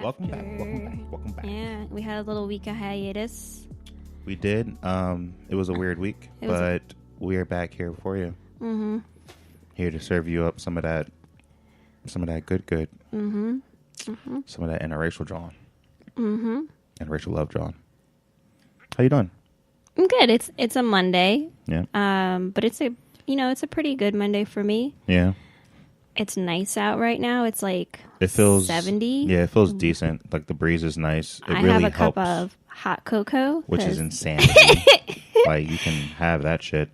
Welcome back. Yeah, we had a little week of hiatus. We did. It was a weird week, but we are back here for you. Mm-hmm. Here to serve you up some of that good. Mm-hmm. Mm-hmm. Some of that interracial John. Mm-hmm. Interracial love John. How you doing? I'm good. It's a Monday. Yeah. But it's a pretty good Monday for me. Yeah. It's nice out right now. It's like it feels 70. Yeah, it feels decent. Like the breeze is nice. It I really have a helps, cup of hot cocoa, which is insanity. Like you can have that shit.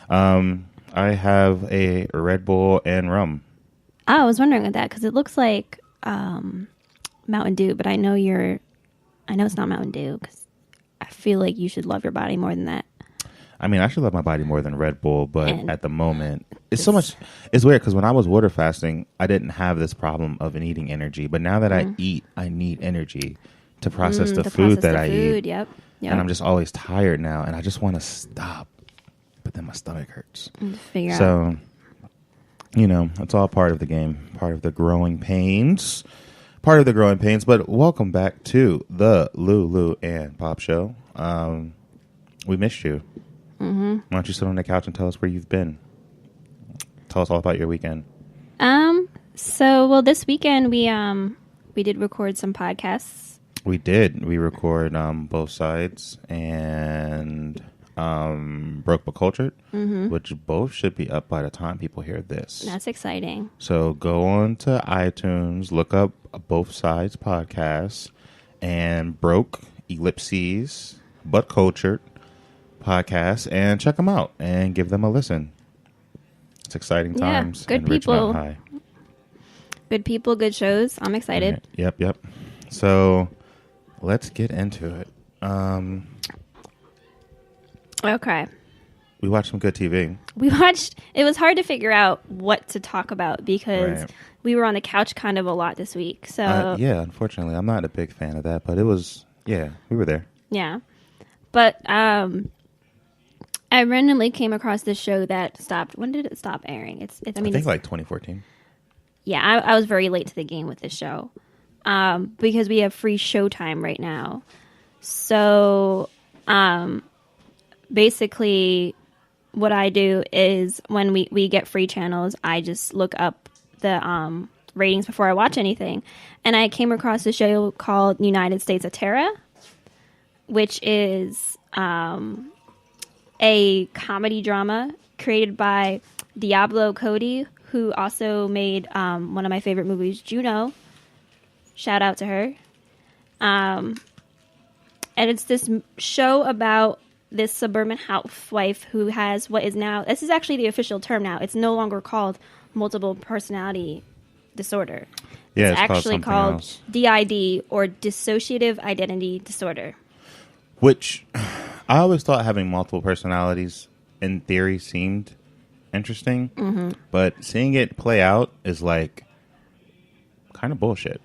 I have a Red Bull and rum. I was wondering with that because it looks like Mountain Dew, but I know it's not Mountain Dew because I feel like you should love your body more than that. I mean, I should love my body more than Red Bull, but at the moment, it's so much. It's weird because when I was water fasting, I didn't have this problem of needing energy. But now that I eat, I need energy to process the food that I eat. Yep. And I'm just always tired now, and I just want to stop, but then my stomach hurts. Figure out. So, it's all part of the game, part of the growing pains. But welcome back to the Lulu and Pop Show. We missed you. Mm-hmm. Why don't you sit on the couch and tell us where you've been? Tell us all about your weekend. So this weekend we did record some podcasts. We did. We record both sides and Broke But Cultured, which both should be up by the time people hear this. That's exciting. So go on to iTunes, look up Both Sides podcasts and Broke Ellipses But Cultured podcasts and check them out and give them a listen. It's exciting times. Good in people. Richmond High. Good people, good shows. I'm excited. Right. Yep. So let's get into it. Okay. We watched some good TV. It was hard to figure out what to talk about because we were on the couch kind of a lot this week. So unfortunately, I'm not a big fan of that, but it was, we were there. Yeah. But I randomly came across this show that stopped. When did it stop airing? I think like 2014. Yeah, I was very late to the game with this show because we have free Showtime right now. So basically what I do is when we get free channels, I just look up the ratings before I watch anything. And I came across a show called United States of Terror, which is a comedy drama created by Diablo Cody, who also made one of my favorite movies, Juno. Shout out to her. And it's this show about this suburban housewife who has what is now, this is actually the official term now, it's no longer called multiple personality disorder. Yeah, it's actually called else. DID, or dissociative identity disorder. Which I always thought having multiple personalities in theory seemed interesting, but seeing it play out is like kind of bullshit.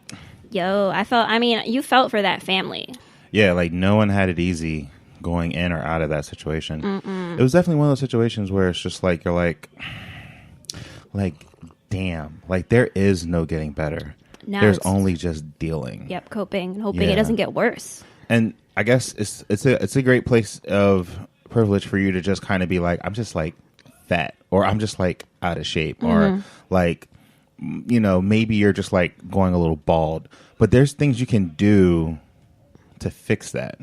You felt for that family. Yeah, like no one had it easy going in or out of that situation. It was definitely one of those situations where it's just like, you're like damn, like there is no getting better. No, there's only just dealing. Yep, coping and hoping it doesn't get worse. And I guess it's a great place of privilege for you to just kind of be like, I'm just like fat, or I'm just like out of shape, or like, maybe you're just like going a little bald, but there's things you can do to fix that.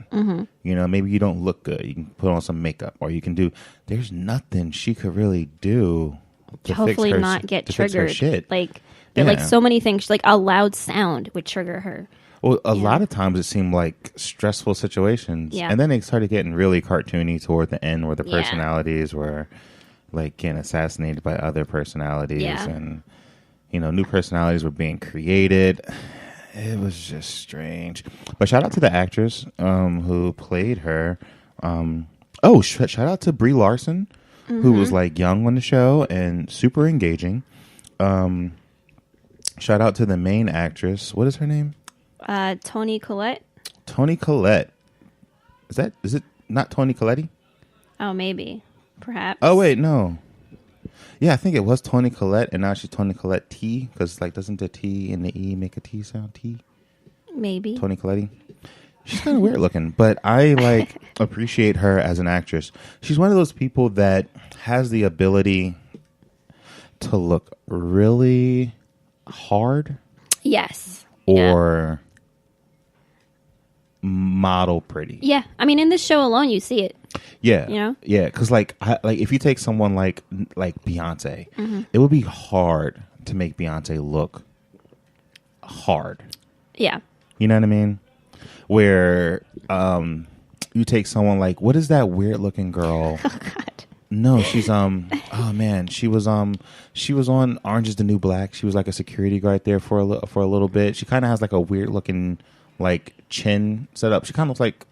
Maybe you don't look good, you can put on some makeup, or you can do, there's nothing she could really do to hopefully fix her, not get to triggered. Fix her shit. Like so many things, like a loud sound would trigger her. Well, a lot of times it seemed like stressful situations. Yeah. And then they started getting really cartoony toward the end, where the personalities were like getting assassinated by other personalities. Yeah. And, new personalities were being created. It was just strange. But shout out to the actress who played her. Shout out to Brie Larson, who was like young on the show and super engaging. Shout out to the main actress. What is her name? Toni Collette. Toni Collette. Is it not Toni Colletti? Oh, maybe. Perhaps. Oh, wait, no. Yeah, I think it was Toni Collette, and now she's Toni Collette T, because, like, doesn't the T and the E make a T sound? T? Maybe. Toni Collette. She's kind of weird looking, but I like appreciate her as an actress. She's one of those people that has the ability to look really hard. Yes. Or model pretty. Yeah. I mean, in this show alone, you see it. Yeah. You know? Yeah, because like if you take someone like Beyonce, it would be hard to make Beyonce look hard. Yeah. You know what I mean? Where you take someone like, what is that weird looking girl? Oh God. No, she's oh man, she was on Orange Is the New Black. She was like a security guard there for a little bit. She kind of has like a weird looking like chin set up. She kind of looks like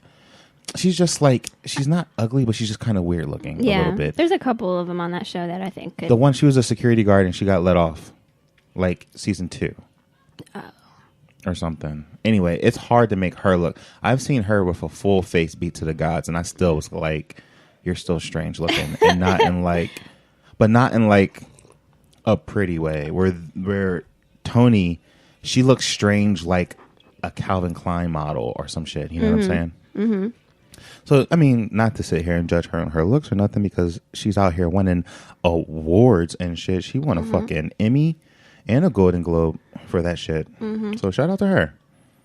she's not ugly, but she's just kind of weird looking a little bit. There's a couple of them on that show that I think could. The one, she was a security guard and she got let off like season 2. Or something. Anyway, it's hard to make her look. I've seen her with a full face beat to the gods, and I still was like, "You're still strange looking," and not in like a pretty way. Where Toni, she looks strange like a Calvin Klein model or some shit. You know what I'm saying? Mm-hmm. So I mean, not to sit here and judge her on her looks or nothing, because she's out here winning awards and shit. She won a fucking Emmy and a Golden Globe for that shit. So shout out to her.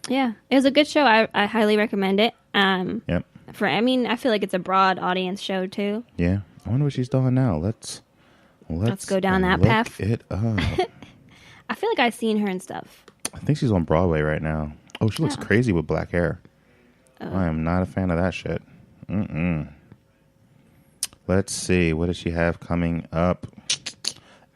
Yeah, it was a good show. I highly recommend it. Yep. I feel like it's a broad audience show too. Yeah. I wonder what she's doing now. Let's go down that look path. It up. I feel like I've seen her and stuff. I think she's on Broadway right now. Oh, she looks crazy with black hair. I am not a fan of that shit. Let's see. What does she have coming up?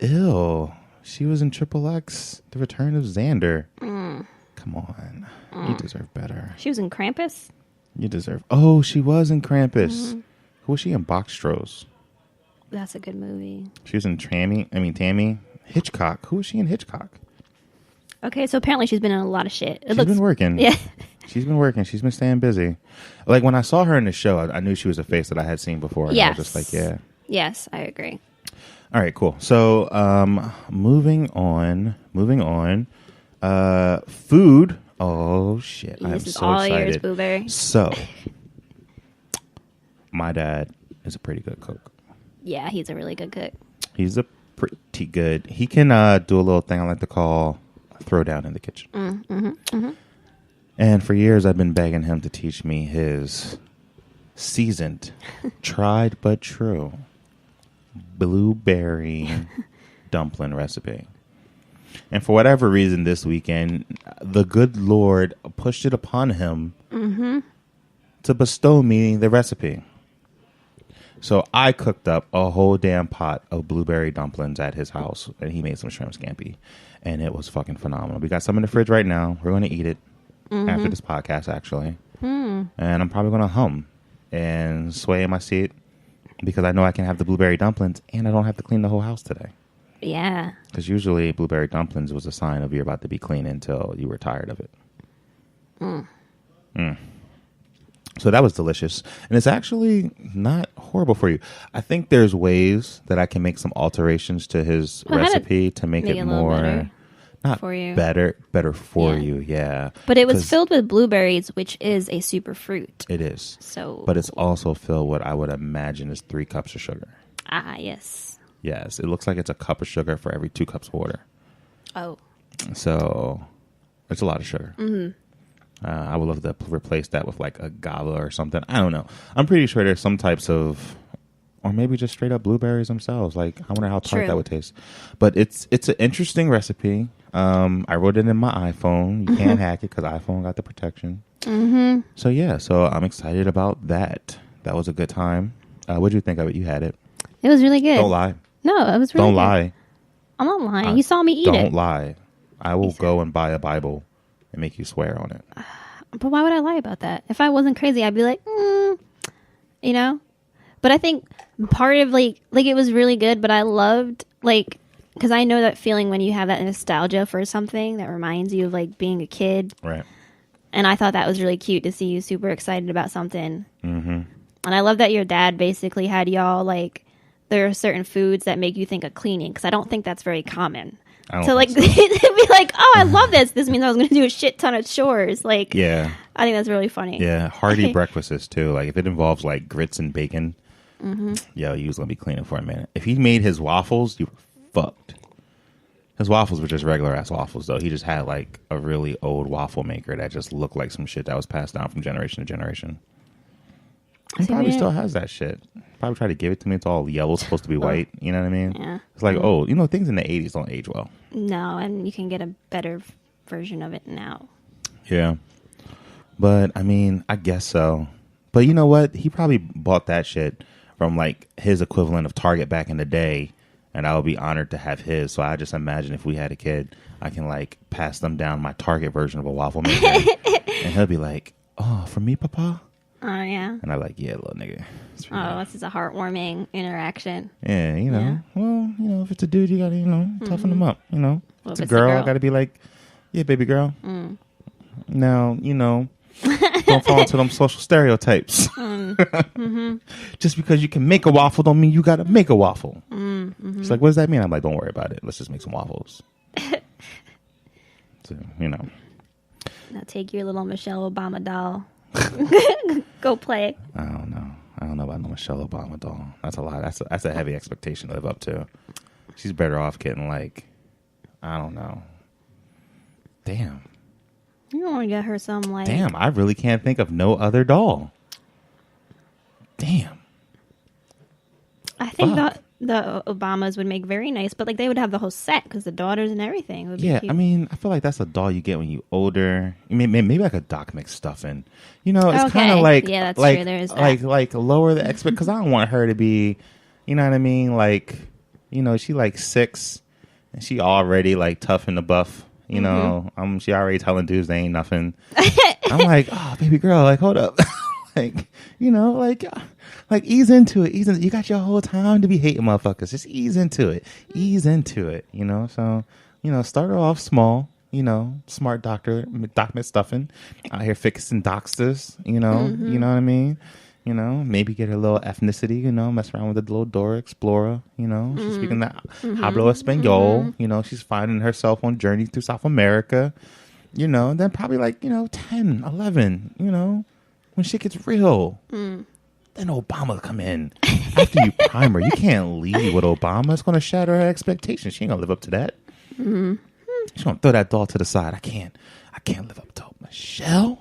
Ew. She was in Triple X, The Return of Xander. Come on. You deserve better. She was in Krampus? You deserve... Oh, she was in Krampus. Who was she in? Boxtrolls. That's a good movie. She was in Tammy. Hitchcock. Who was she in Hitchcock? Okay, so apparently she's been in a lot of shit. She's been working. Yeah. She's been working. She's been staying busy. Like, when I saw her in the show, I knew she was a face that I had seen before. And I was just like, yeah. Yes, I agree. All right, cool. So, moving on. Food. Oh shit! I'm so all excited. yours, BlueBerry. So, my dad is a pretty good cook. Yeah, he's a really good cook. He's a pretty good. He can do a little thing I like to call throw down in the kitchen. And for years, I've been begging him to teach me his seasoned, tried but true blueberry dumpling recipe. And for whatever reason this weekend, the good Lord pushed it upon him to bestow me the recipe. So I cooked up a whole damn pot of blueberry dumplings at his house, and he made some shrimp scampi, and it was fucking phenomenal. We got some in the fridge right now. We're going to eat it after this podcast, actually. And I'm probably going to hum and sway in my seat because I know I can have the blueberry dumplings, and I don't have to clean the whole house today. Yeah. Because usually blueberry dumplings was a sign of you're about to be clean until you were tired of it. So that was delicious. And it's actually not horrible for you. I think there's ways that I can make some alterations to his recipe to make it more... better not for you. Better for you, yeah. But it was filled with blueberries, which is a super fruit. It is. So, but it's also filled with what I would imagine is 3 cups of sugar. Ah, yes. Yes, it looks like it's a cup of sugar for every 2 cups of water. Oh. So it's a lot of sugar. I would love to replace that with like a agave or something. I don't know. I'm pretty sure there's some types of, or maybe just straight up blueberries themselves. Like, I wonder how tart that would taste. But it's an interesting recipe. I wrote it in my iPhone. You can't hack it because iPhone got the protection. So yeah, so I'm excited about that. That was a good time. What did you think of it? You had it. It was really good. Don't lie. No, it was really Don't good. lie. I'm not lying. You saw me eat it. Don't lie. I will go and buy a Bible and make you swear on it. But why would I lie about that? If I wasn't crazy, I'd be like, you know? But I think part of like it was really good, but I loved because I know that feeling when you have that nostalgia for something that reminds you of like being a kid. Right. And I thought that was really cute to see you super excited about something. And I love that your dad basically had y'all like, there are certain foods that make you think of cleaning, because I don't think that's very common. I don't to like think so. be like, oh, I love this. This means I was going to do a shit ton of chores. Like, Yeah. I think that's really funny. Yeah. Hearty breakfasts too. Like if it involves like grits and bacon, yo, you was gonna be cleaning for a minute. If he made his waffles, you were fucked. His waffles were just regular ass waffles though. He just had like a really old waffle maker that just looked like some shit that was passed down from generation to generation. He probably still has that shit. Probably try to give it to me. It's all yellow, supposed to be white. You know what I mean? Yeah. It's like, oh, things in the 80s don't age well. No, and you can get a better version of it now. Yeah. But, I mean, I guess so. But you know what? He probably bought that shit from, like, his equivalent of Target back in the day, and I would be honored to have his. So I just imagine if we had a kid, I can, like, pass them down my Target version of a waffle maker. And he'll be like, oh, for me, Papa? Oh, yeah. And I'm like, yeah, little nigga. Oh, this is a heartwarming interaction. Yeah, Yeah. Well, if it's a dude, you gotta, toughen them up, Well, If it's a girl, I gotta be like, yeah, baby girl. Now, don't fall into them social stereotypes. Just because you can make a waffle don't mean you gotta make a waffle. She's like, what does that mean? I'm like, don't worry about it. Let's just make some waffles. So, Now take your little Michelle Obama doll. Go play. I don't know about no Michelle Obama doll. That's a lot. That's a heavy expectation to live up to. She's better off getting like, I don't know. Damn. You don't want to get her some like. Damn, I really can't think of no other doll. Damn. I think the Obamas would make very nice, but like they would have the whole set because the daughters and everything would be cute. I mean, I feel like that's a doll you get when you older. Maybe like a Doc McStuffin. It's kind of like yeah, that's like true. There is that. like lower the expect because I don't want her to be, you know what I mean? Like, she like 6 and she already like tough in the buff. She already telling dudes they ain't nothing. I'm like, oh, baby girl, like hold up, like like ease into it. You got your whole time to be hating motherfuckers. Just ease into it. So start her off small. Smart doctor, Doc McStuffin, out here fixing doctors. You know what I mean. Maybe get her little ethnicity. Mess around with the little Dora Explorer. She's speaking that Hablo Espanol. She's finding herself on journey through South America. And then probably like 10, 11. When shit gets real. Then Obama come in after you prime her. You can't leave with Obama. It's going to shatter her expectations. She ain't going to live up to that. She's going to throw that doll to the side. I can't live up to Michelle.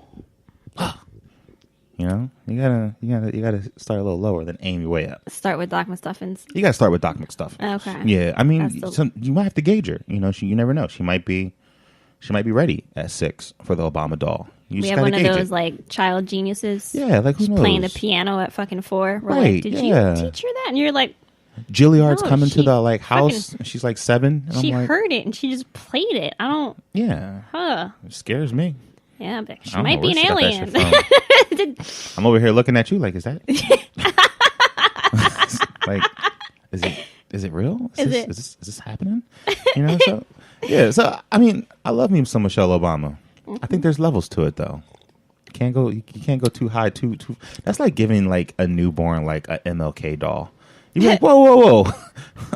You gotta start a little lower, then aim your way up. Start with Doc McStuffins. You gotta start with Doc McStuffins. Okay. Yeah, I mean, you might have to gauge her. You never know. She might be ready at 6 for the Obama doll. We have one of those like child geniuses. Yeah, like who knows? Playing the piano at fucking 4. We're Right? Like, Did you teach her that? And you're like, Gilliard's no, coming to the like house. And she's like 7. And she I'm like, heard it and she just played it. I don't. Yeah. Huh. It scares me. Yeah, but she I don't might know be where an she got that alien. shit from. I'm over here looking at you like, is that like, is it real? Is this happening? So yeah. So I mean, I love me some Michelle Obama. I think there's levels to it though. You can't go too high. Too. That's like giving like a newborn like a MLK doll. You'd be like, whoa.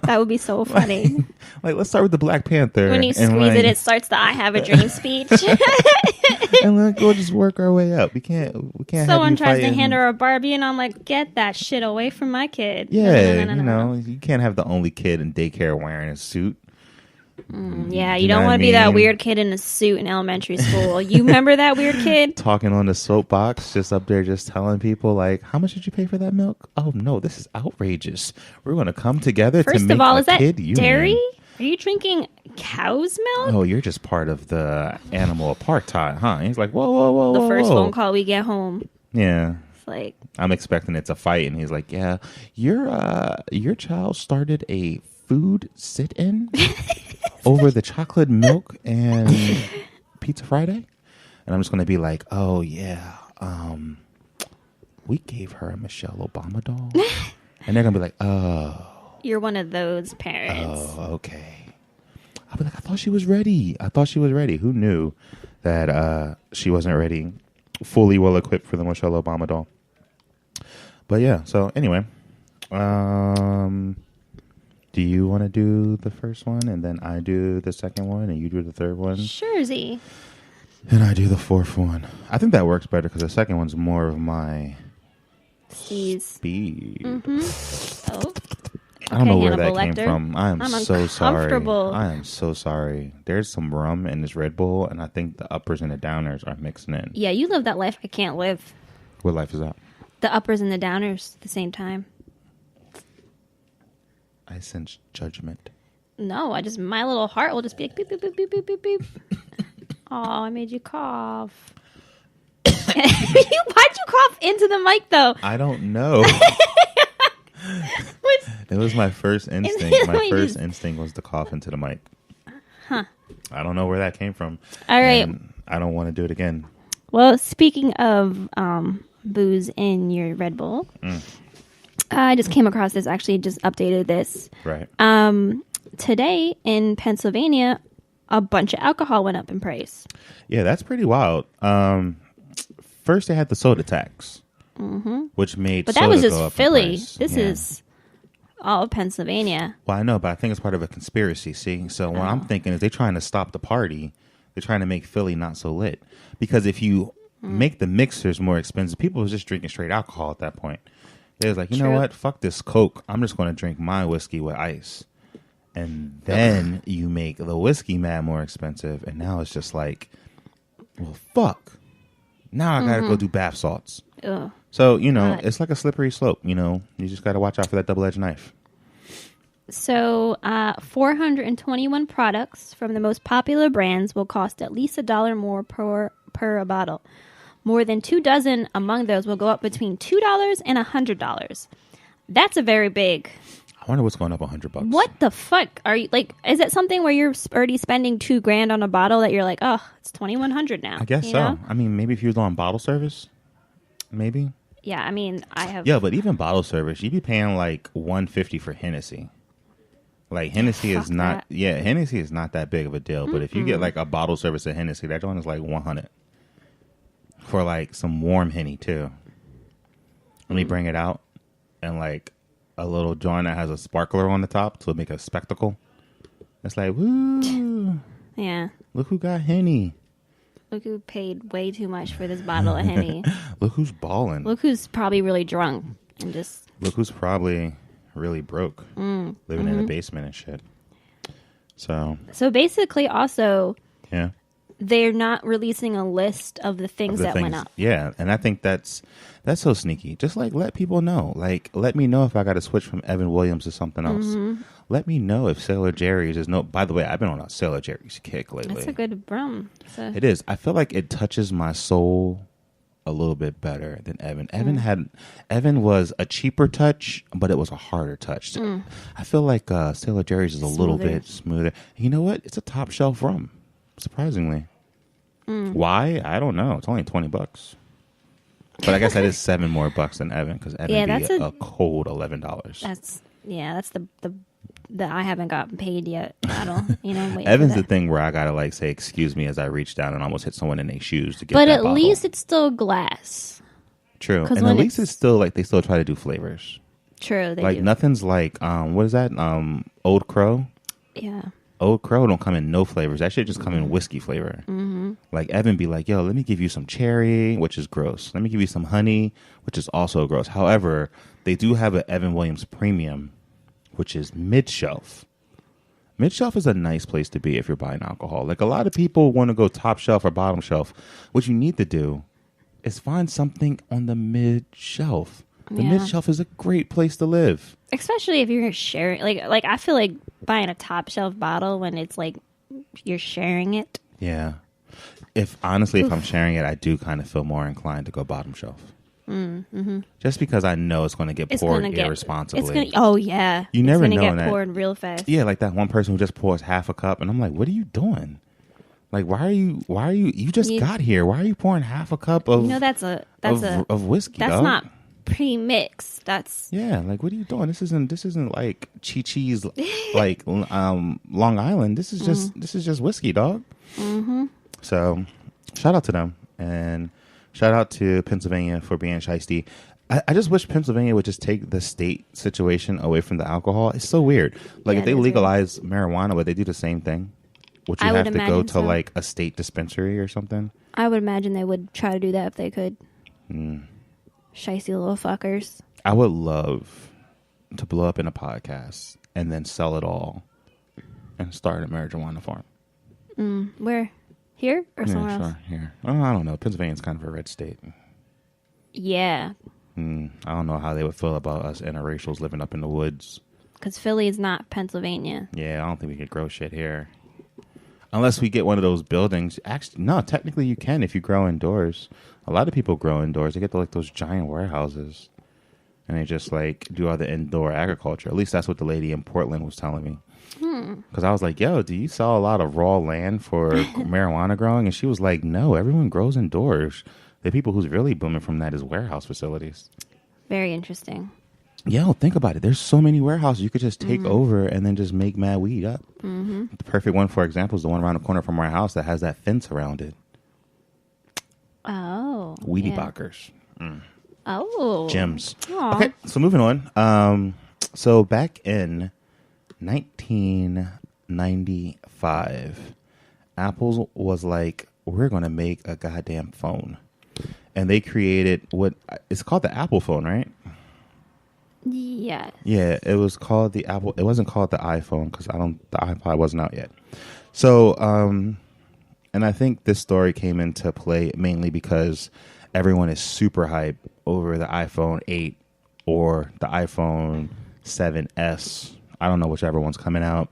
That would be so funny. Like, let's start with the Black Panther. When you squeeze it starts the "I have a dream" speech. And we'll just work our way up. We can't. Someone tries to hand her a Barbie, and I'm like, get that shit away from my kid. Yeah, no. You can't have the only kid in daycare wearing a suit. Yeah, you don't want to be that weird kid in a suit in elementary school. You remember that weird kid? Talking on the soapbox, just up there, just telling people, like, how much did you pay for that milk? Oh, no, this is outrageous. We're going to come together to make a kid union. First of all, is that dairy? Are you drinking cow's milk? Oh, you're just part of the animal apartheid, huh? He's like, whoa. The first phone call we get home. Yeah. It's like, I'm expecting it's a fight, and he's like, yeah, your child started a food sit-in over the chocolate milk and Pizza Friday, and I'm just gonna be like, oh yeah, we gave her a Michelle Obama doll, and they're gonna be like, oh, you're one of those parents. Oh, okay. I'll be like, I thought she was ready. Who knew that she wasn't ready, fully well equipped for the Michelle Obama doll? But yeah, so anyway, do Do you want to do the first one, and then I do the second one, and you do the third one? Sure, Z. And I do the fourth one. I think that works better because the second one's more of my speed. Mm-hmm. Oh. I don't know where Hannibal that came Lecter. from. I'm so sorry. Uncomfortable. I am so sorry. There's some rum in this Red Bull, and I think the uppers and the downers are mixing in. Yeah, you live that life I can't live. What life is that? The uppers and the downers at the same time. I sense judgment. No, my little heart will just be like beep, beep, beep, beep, beep, beep, beep. Oh, I made you cough. Why'd you cough into the mic, though? I don't know. It was my first instinct. My first instinct was to cough into the mic. Huh. I don't know where that came from. All right. And I don't want to do it again. Well, speaking of booze in your Red Bull, I just came across this, actually just updated this. Right. Today in Pennsylvania, a bunch of alcohol went up in price. Yeah, that's pretty wild. First, they had the soda tax, which made but soda that was go just up Philly. in price. This is all of Pennsylvania. Well, I know, but I think it's part of a conspiracy. See, so what I'm thinking is they're trying to stop the party. They're trying to make Philly not so lit. Because if you make the mixers more expensive, people was just drinking straight alcohol at that point. They was like, you know what? Fuck this Coke. I'm just going to drink my whiskey with ice. And then you make the whiskey mad more expensive. And now it's just like, well, fuck. Now I got to go do bath salts. Ugh. So, it's like a slippery slope. You just got to watch out for that double-edged knife. So 421 products from the most popular brands will cost at least $1 more per bottle. More than 2 dozen among those will go up between $2 and $100. That's a very big. I wonder what's going up $100. What the fuck are you like? Is it something where you're already spending $2,000 on a bottle that you're like, oh, it's $2,100 now? I guess so. Know? I mean, maybe if you was on bottle service, maybe. Yeah, I mean, I have. Yeah, but even bottle service, you'd be paying like $150 for Hennessy. Like Hennessy is not. That. Yeah, Hennessy is not that big of a deal. But if you get like a bottle service of Hennessy, that joint is like $100 for like some warm Henny too. Let me bring it out and like a little joint that has a sparkler on the top to make a spectacle. It's like, woo! Yeah. Look who got Henny. Look who paid way too much for this bottle of Henny. Look who's balling. Look who's probably really drunk and just. Look who's probably really broke, living in a basement and shit. So basically, also, yeah, they're not releasing a list of the things that went up. Yeah, and I think that's so sneaky. Just like let people know. Like let me know if I got to switch from Evan Williams to something else. Let me know if Sailor Jerry's is no. By the way, I've been on a Sailor Jerry's kick lately. That's a good rum. It is. I feel like it touches my soul a little bit better than Evan. Evan was a cheaper touch, but it was a harder touch. I feel like Sailor Jerry's is a little bit smoother. You know what? It's a top shelf rum, surprisingly. Why? I don't know. It's only $20. But I guess that is $7 more than Evan because Evan be a cold $11. That's the I haven't gotten paid yet battle. Evan's the thing where I gotta like say excuse me as I reach down and almost hit someone in their shoes to get. But that at bottle. least it's still glass. True, and at least it's still like they still try to do flavors. True, they like do. Nothing's like what is that? Old Crow. Yeah. Old Crow don't come in no flavors. That shit just come in whiskey flavor. Like Evan be like, yo, let me give you some cherry, which is gross. Let me give you some honey, which is also gross. However, they do have an Evan Williams Premium, which is mid-shelf. Mid-shelf is a nice place to be if you're buying alcohol. Like a lot of people want to go top shelf or bottom shelf. What you need to do is find something on the mid-shelf. The mid-shelf is a great place to live. Especially if you're sharing. Like I feel like buying a top shelf bottle when it's like you're sharing it. Yeah. If I'm sharing it, I do kind of feel more inclined to go bottom shelf. Just because I know it's going to get poured irresponsibly. Oh yeah, you never know get that. poured real fast. Yeah, like that one person who just pours half a cup, and I'm like, what are you doing? Like, why are you? You just got here. Why are you pouring half a cup of? That's of whiskey. That's dog? not pre-mixed. That's like, what are you doing? This isn't like Chi-Chi's like Long Island. This is just whiskey, dog. So, shout out to them and. Shout out to Pennsylvania for being shiesty. I just wish Pennsylvania would just take the state situation away from the alcohol. It's so weird. Like if they legalize marijuana, would they do the same thing? Would you have to go to like a state dispensary or something? I would imagine they would try to do that if they could. Shicey little fuckers. I would love to blow up in a podcast and then sell it all and start a marijuana farm. Where? Here or somewhere else? Here. Oh, I don't know. Pennsylvania's kind of a red state. Yeah. I don't know how they would feel about us interracials living up in the woods. Because Philly is not Pennsylvania. Yeah, I don't think we could grow shit here. Unless we get one of those buildings. Actually, no, technically you can if you grow indoors. A lot of people grow indoors. They get to like those giant warehouses. And they just like do all the indoor agriculture. At least that's what the lady in Portland was telling me. Because I was like, yo, do you sell a lot of raw land for marijuana growing? And she was like, no, everyone grows indoors. The people who's really booming from that is warehouse facilities. Very interesting. Yo, think about it. There's so many warehouses you could just take over and then just make mad weed up. The perfect one, for example, is the one around the corner from our house that has that fence around it. Oh. Weedy Bockers. Oh. Gems. Aww. Okay, so moving on. So back in 1995, Apple was like, we're going to make a goddamn phone. And they created what it's called the Apple phone, right? Yeah. Yeah, it was called the Apple. It wasn't called the iPhone because the iPod wasn't out yet. So, and I think this story came into play mainly because everyone is super hyped over the iPhone 8 or the iPhone 7S. I don't know whichever one's coming out,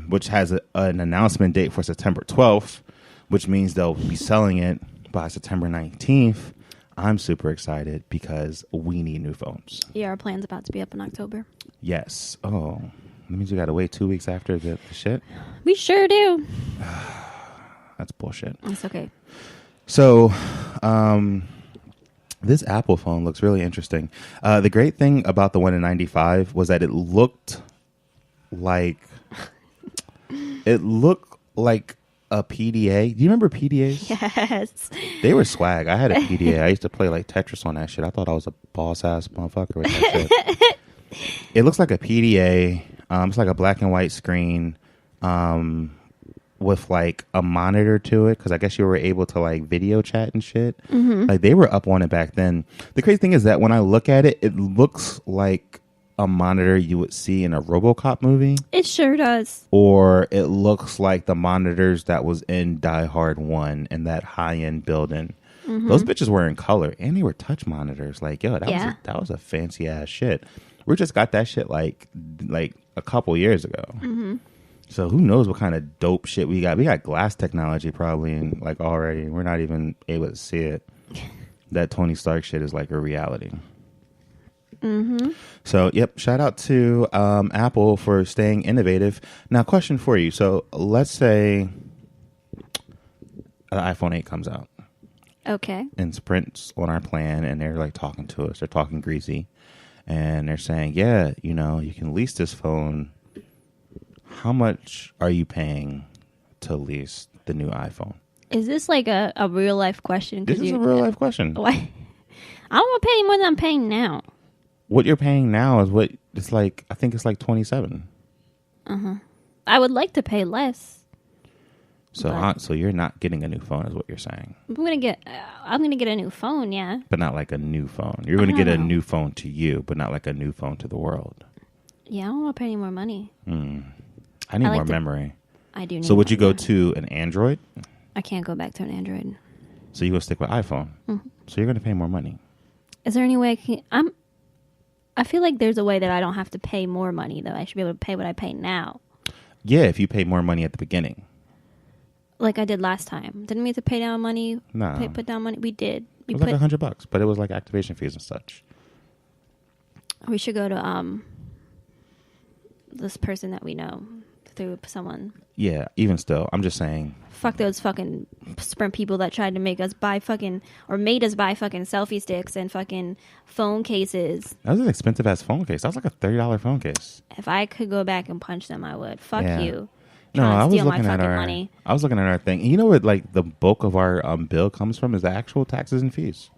which has an announcement date for September 12th, which means they'll be selling it by September 19th. I'm super excited because we need new phones. Yeah, our plan's about to be up in October. Yes. Oh, that means we got to wait 2 weeks after the shit? We sure do. That's bullshit. It's okay. So, this Apple phone looks really interesting. The great thing about the one in 95 was that it looked like a PDA. Do you remember PDAs? Yes. They were swag. I had a PDA. I used to play like Tetris on that shit. I thought I was a boss ass motherfucker with that shit. It looks like a PDA. It's like a black and white screen with like a monitor to it because I guess you were able to like video chat and shit. Like they were up on it back then. The crazy thing is that when I look at it, it looks like a monitor you would see in a RoboCop movie. It sure does. Or it looks like the monitors that was in Die Hard 1 in that high-end building. Those bitches were in color and they were touch monitors. Like, yo, that was a fancy ass shit. We just got that shit like a couple years ago. So who knows what kind of dope shit we got. We got glass technology probably in, like already. We're not even able to see it. That Tony Stark shit is like a reality. So, yep, shout out to Apple for staying innovative. Now, question for you. So, let's say the iPhone 8 comes out. Okay. And Sprint's on our plan, and they're like talking to us. They're talking greasy. And they're saying, yeah, you know, you can lease this phone. How much are you paying to lease the new iPhone? Is this like a real life question? This is a real life question. Why? I don't want to pay any more than I'm paying now. What you're paying now is what it's like. I think it's like $27. I would like to pay less. So, so you're not getting a new phone, is what you're saying. I'm gonna get a new phone, yeah. But not like a new phone. You're going to get a new phone to you, but not like a new phone to the world. Yeah, I don't want to pay any more money. I need more memory. I do. So would you go to an Android? I can't go back to an Android. So you go stick with iPhone. So you're going to pay more money. Is there any way I feel like there's a way that I don't have to pay more money, though. I should be able to pay what I pay now. Yeah, if you pay more money at the beginning. Like I did last time. Didn't we have to pay down money? No. Put down money? We did. It was like $100, but it was like activation fees and such. We should go to this person that we know through someone. Yeah, even still, I'm just saying. Fuck those fucking Sprint people that tried to make us buy made us buy fucking selfie sticks and fucking phone cases. That was an expensive ass phone case. That was like a $30 phone case. If I could go back and punch them, I would. Fuck you. No, I was looking at money. I was looking at our thing. And you know what? Like the bulk of our bill comes from is the actual taxes and fees.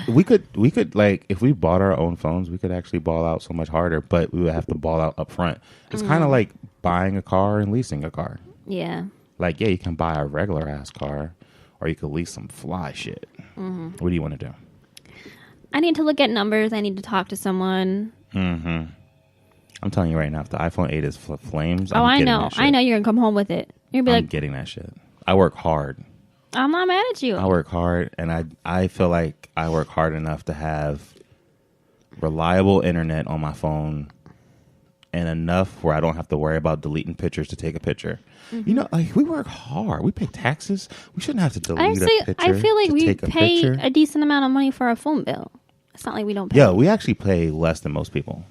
we could like if we bought our own phones, we could actually ball out so much harder, but we would have to ball out up front. It's kind of like buying a car and leasing a car. Yeah. Like, yeah, you can buy a regular ass car, or you could lease some fly shit. What do you want to do? I need to look at numbers. I need to talk to someone. I'm telling you right now, if the iPhone 8 is flames, I know. I know you're gonna come home with it. You're gonna be I'm getting that shit. I work hard. I'm not mad at you. I work hard, and I feel like I work hard enough to have reliable internet on my phone, and enough where I don't have to worry about deleting pictures to take a picture. You know, like we work hard. We pay taxes. We shouldn't have to delete a picture. I feel like to we take pay picture. a decent amount of money for our phone bill. It's not like we don't pay. Yeah, we actually pay less than most people.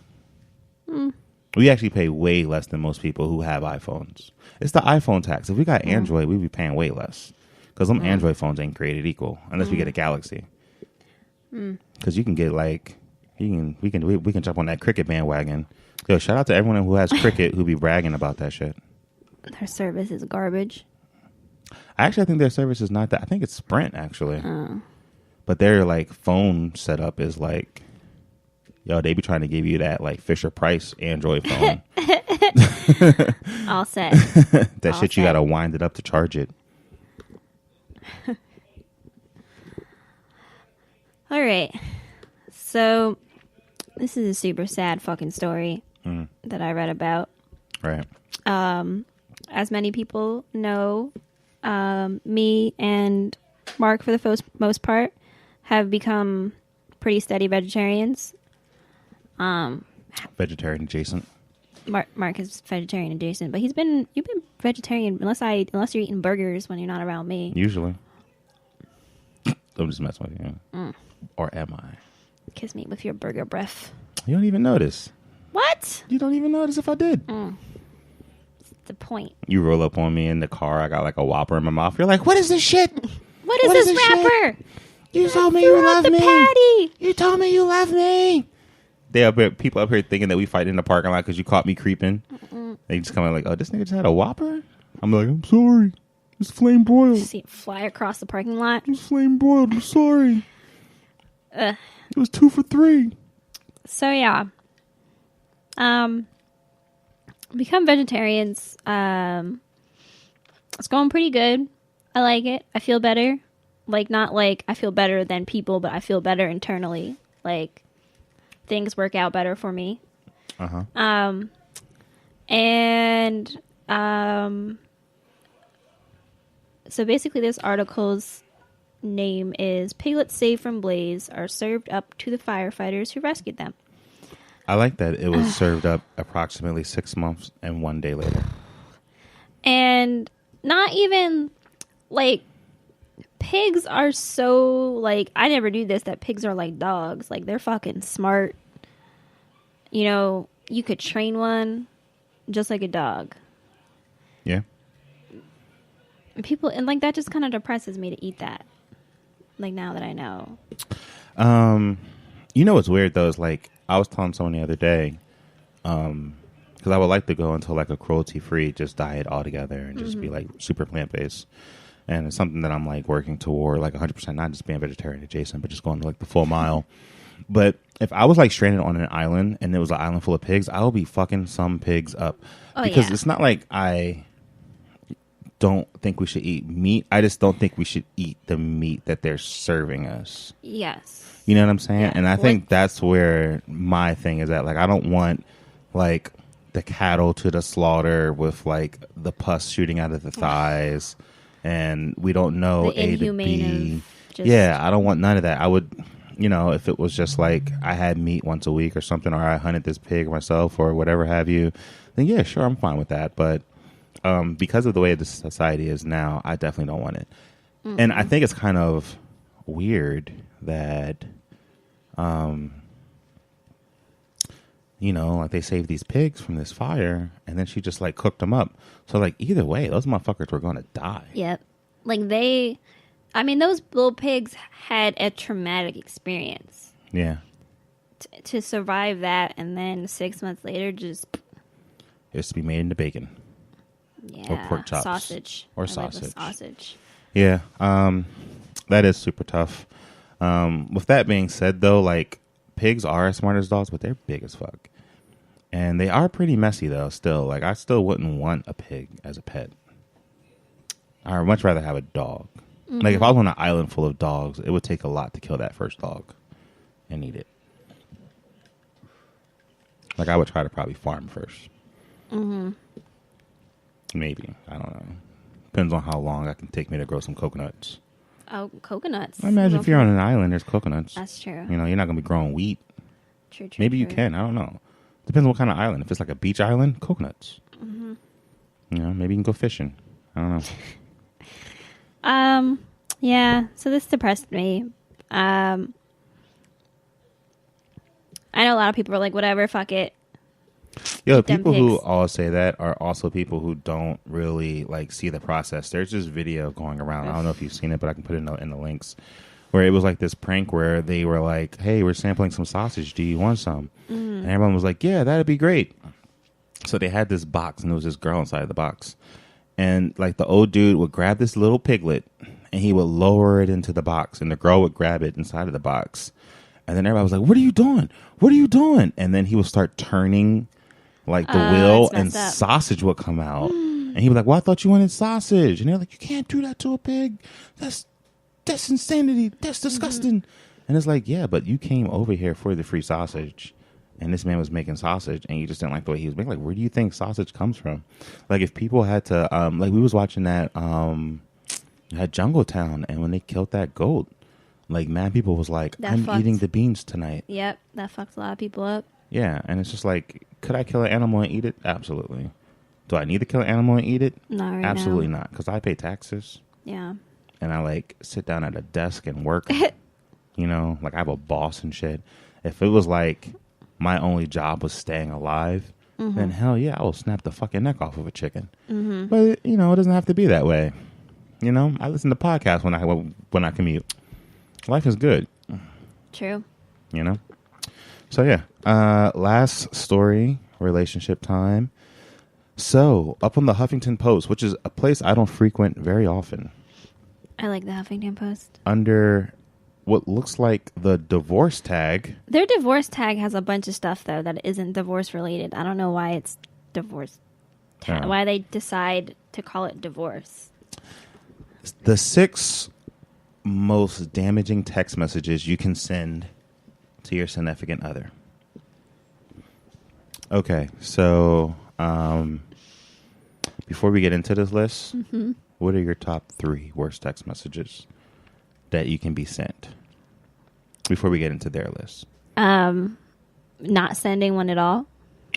We actually pay way less than most people who have iPhones. It's the iPhone tax. If we got Android, we'd be paying way less. Because them Android phones ain't created equal unless we get a Galaxy. Because you can get like we can jump on that Cricket bandwagon. Yo, shout out to everyone who has Cricket who be bragging about that shit. Their service is garbage. I think their service is not that. I think it's Sprint actually. But their like phone setup is like, yo, they be trying to give you that like Fisher Price Android phone. All set. That shit you gotta wind it up to charge it. All right. So this is a super sad fucking story that I read about. Right. As many people know, me and Mark, for the most part, have become pretty steady vegetarians. Vegetarian adjacent. Mark is vegetarian adjacent, but you've been vegetarian unless you're eating burgers when you're not around me. Usually. I'm just messing with you. Or am I? Kiss me with your burger breath. You don't even notice. What? You don't even notice if I did. It's the point. You roll up on me in the car. I got like a Whopper in my mouth. You're like, what is this shit? What is this wrapper? You told me you love me. Patty. You told me you love me. People up here thinking that we fight in the parking lot because you caught me creeping. They just come in like, oh, this nigga just had a Whopper? I'm like, I'm sorry. It's flame broiled. See it fly across the parking lot. It's flame broiled. I'm sorry. It was 2 for $3. So yeah. Become vegetarians. It's going pretty good. I like it. I feel better. Like, not like I feel better than people, but I feel better internally. Like, things work out better for me. So basically this article's name is Piglets Saved from Blaze are served up to the firefighters who rescued them. I like that it was served up approximately 6 months and 1 day later. And not even, like, pigs are so, like, I never knew this, that pigs are like dogs. Like, they're fucking smart. You know, you could train one just like a dog. Yeah. And like, that just kind of depresses me to eat that. Like, now that I know. You know what's weird, though, is, like, I was telling someone the other day, because I would like to go into, like, a cruelty-free just diet altogether and just be, like, super plant-based. And it's something that I'm, like, working toward, like, 100%, not just being vegetarian adjacent, but just going to, like, the full mile. But if I was, like, stranded on an island and it was an island full of pigs, I would be fucking some pigs up. Because it's not like I don't think we should eat meat. I just don't think we should eat the meat that they're serving us. Yes. You know what I'm saying? Yeah. And I think that's where my thing is at. Like, I don't want, like, the cattle to the slaughter with, like, the pus shooting out of the thighs. And we don't know the A to B. Just... Yeah, I don't want none of that. I would, you know, if it was just like I had meat once a week or something, or I hunted this pig myself or whatever have you, then yeah, sure, I'm fine with that. But because of the way the society is now, I definitely don't want it. And I think it's kind of weird that, you know, like they saved these pigs from this fire and then she just like cooked them up. So like either way, those motherfuckers were going to die. Yep. Like those little pigs had a traumatic experience. Yeah. To survive that, and then 6 months later, just... It's to be made into bacon. Yeah. Or pork chops. Sausage. Or I sausage. like the sausage. Yeah. That is super tough. With that being said, though, like pigs are as smart as dogs, but they're big as fuck, and they are pretty messy though. Still, like I still wouldn't want a pig as a pet. I would much rather have a dog. Like if I was on an island full of dogs, it would take a lot to kill that first dog and eat it. Like I would try to probably farm first. Maybe, I don't know. Depends on how long it can take me to grow some coconuts. Oh, coconuts. I imagine if you're on an island, there's coconuts. That's true. You know, you're not going to be growing wheat. True. Maybe you can. I don't know. Depends on what kind of island. If it's like a beach island, coconuts. You know, maybe you can go fishing. I don't know. Yeah. So this depressed me. I know a lot of people are like, whatever, fuck it. Yo, the people who all say that are also people who don't really like see the process. There's this video going around. I don't know if you've seen it, but I can put it in the links. Where it was like this prank where they were like, "Hey, we're sampling some sausage. Do you want some?" And everyone was like, "Yeah, that'd be great." So they had this box, and there was this girl inside the box, and like the old dude would grab this little piglet, and he would lower it into the box, and the girl would grab it inside of the box, and then everybody was like, "What are you doing? What are you doing?" And then he would start turning like the wheel, and sausage would come out, and he'd be like, "Well, I thought you wanted sausage," and they're like, "You can't do that to a pig. That's insanity. That's disgusting." And it's like, yeah, but you came over here for the free sausage, and this man was making sausage, and you just didn't like the way he was making. Like, where do you think sausage comes from? Like, if people had to, like, we was watching that Jungle Town, and when they killed that goat, like, mad people was like, I'm eating the beans tonight. Yep, that fucks a lot of people up. Yeah, and it's just like, could I kill an animal and eat it? Absolutely. Do I need to kill an animal and eat it? Not right Absolutely now. not, because I pay taxes. Yeah. And I like sit down at a desk and work. You know, like I have a boss and shit. If it was like my only job was staying alive, then hell yeah, I will snap the fucking neck off of a chicken. But you know, it doesn't have to be that way. You know, I listen to podcasts when I commute. Life is good. True. You know. So yeah, last story, relationship time. So up on the Huffington Post, which is a place I don't frequent very often. I like the Huffington Post. Under what looks like the divorce tag. Their divorce tag has a bunch of stuff, though, that isn't divorce related. I don't know why it's divorce tag. Why they decide to call it divorce. The 6 most damaging text messages you can send to your significant other. Okay, so before we get into this list, what are your top 3 worst text messages that you can be sent before we get into their list? Not sending one at all.